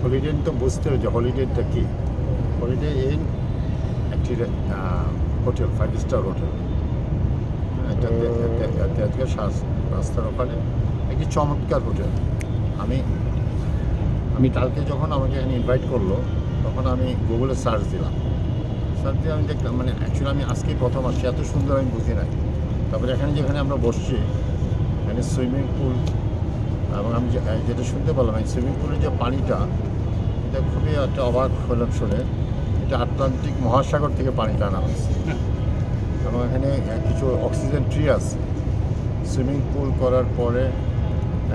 Holiday in তো বুঝতে হবে যে হলিডেটা কী। হলিডে ইন একটি হোটেল, 5 স্টার হোটেল, এটা তেজগাঁ রাস্তার ওখানে একটি চমৎকার হোটেল। আমি কালকে যখন আমাকে এখানে ইনভাইট করলো তখন আমি গুগলে সার্চ দিলাম, সার্চ দিয়ে আমি দেখলাম, মানে অ্যাকচুয়ালি আমি আজকেই প্রথম আসছি, এত সুন্দর আমি বুঝি নাই। তারপরে যেখানে আমরা বসছি এখানে সুইমিং পুল, এবং আমি যেটা শুনতে পারলাম এই সুইমিং পুলের যে পানিটা, এটা খুবই একটা অবাক হলাম শুনে। এটা আটলান্টিক মহাসাগর থেকে পানিটা আনা হয়েছে, এবং এখানে কিছু অক্সিজেন ট্রি আছে। সুইমিং পুল করার পরে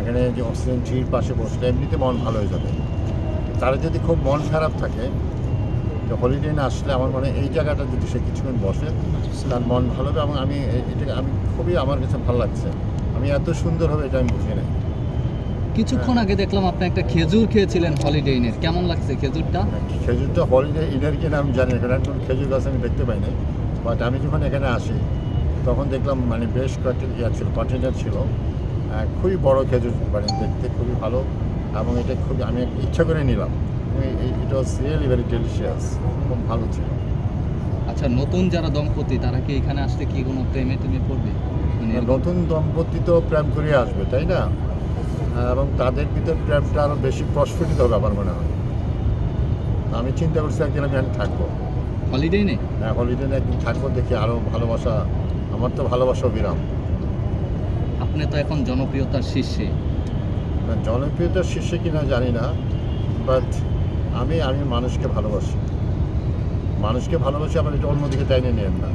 এখানে যে অক্সিজেন ট্রির পাশে বসলে এমনিতে মন ভালো হয়ে যাবে। তারা যদি খুব মন খারাপ থাকে, তো হলিডে না আসলে আমার মনে হয় এই জায়গাটা যদি সে কিছুক্ষণ বসে তার মন ভালো হবে। এবং এটাকে আমি খুবই, আমার কাছে ভালো লাগছে। আমি এত সুন্দর হবে এটা আমি বুঝি নাই। কিছুক্ষণ আগে দেখলাম আপনি একটা খেজুর খেয়েছিলেন হলিডে ইনের, কেমন লাগছে খেজুরটা? খেজুরটা হলিডে ইনের কিনা আমি জানি না, কারণ এখন খেজুর গাছ আমি দেখতে পাই নাই। বাট আমি যখন এখানে আসি তখন দেখলাম মানে বেশ কয়েকটি ছিল, কন্টেনার ছিল, খুবই বড় খেজুর, মানে দেখতে খুবই ভালো। এবং এটা খুবই, আমি ইচ্ছা করে নিলাম। ইট ওয়াজ রিয়েলি ভেরি ডেলিশিয়াস, খুব ভালো ছিল। আচ্ছা, নতুন যারা দম্পতি তারা কি এখানে আসলে কি কোনো প্রেমে পড়বে? মানে নতুন দম্পতি তো প্রেম করে আসবে, তাই না? এবং তাদের ভিতর প্রেমটা আরও বেশি প্রস্ফুটিত হবে আমার মনে হয়। আমি চিন্তা করছি একদিন আমি এখানে থাকবো, হলিডে ইনে। হ্যাঁ, হলিডে একদিন থাকবো, দেখি আরও ভালোবাসা। আমার তো ভালোবাসা বিরাম। আপনি তো এখন জনপ্রিয়তার শীর্ষে। জনপ্রিয়তার শীর্ষে কিনা জানি না, বাট আমি মানুষকে ভালোবাসি। আবার এটা অন্যদিকে টাইনে নেন না।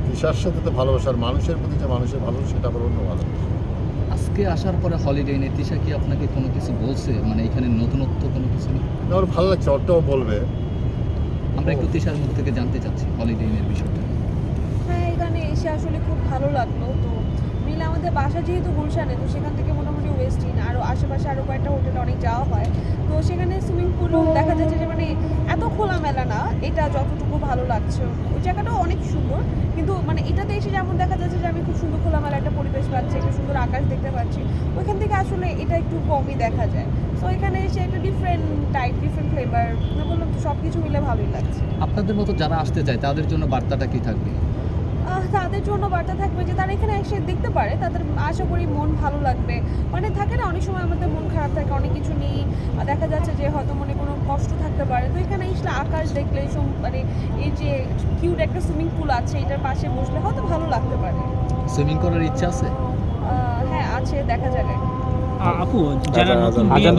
পেশার সাথে তো ভালোবাসার, মানুষের প্রতি যে মানুষের ভালোবাসা, সেটা আবার অন্য ভালোবাসা। আজকে আসার পরে হলিডে ইনে তিশা কি আপনাকে কোনো কিছু বলছে, মানে এখানে নতুনত্ব কোনো কিছু? ওর ভালো লাগছে, ওরটাও বলবে। আমরা একটু তিশার মুখ থেকে জানতে চাচ্ছি হলিডে ইনের বিষয়টা। হ্যাঁ, এখানে এসে আসলে খুব ভালো লাগলো। তো মিলে আমাদের বাসা যেহেতু গুলশানে, তো সেখান থেকে মোটামুটি ওয়েস্টিন আরও আশেপাশে আরও কয়েকটা হোটেলে অনেক যাওয়া হয়। তো সেখানে সুইমিং পুলও দেখা যাচ্ছে যে মানে এত খোলামেলা না, এটা যতটুকু ভালো লাগছে। ওই জায়গাটাও অনেক সুন্দর, কিন্তু মানে এটাতে এসে যেমন দেখা যাচ্ছে যে আমি খুব সুন্দর খোলামেলা একটা পরিবেশ পাচ্ছি, একটা সুন্দর আকাশ দেখতে পাচ্ছি, ওইখান থেকে আসলে এটা একটু কমই দেখা যায়। তো এখানে এসে একটা ডিফারেন্ট টাইপ, ডিফারেন্ট ফ্লেভার, বললাম তো সব কিছু মিলে ভালোই লাগছে। আপনাদের মতো যারা আসতে চায় তাদের জন্য বার্তাটা কি থাকবে? তাদের জন্য বার্তা থাকবে যে তারা এখানে এসে দেখতে পারে, তাদের আশা করি মন ভালো লাগবে। মানে থাকে না অনেক সময় আমাদের মন খারাপ থাকে, অনেক কিছু নিয়ে দেখা যাচ্ছে যে হয়তো মনে কোনো কষ্ট থাকতে পারে, তো এখানে এসে আকাশ দেখলে মানে এই যে কিউট একটা সুইমিং পুল আছে, এটার পাশে বসলে হয়তো ভালো লাগতে পারে। সুইমিং করার ইচ্ছা আছে? হ্যাঁ আছে, দেখা যাবে। আপু, যারা নতুন বিয়ে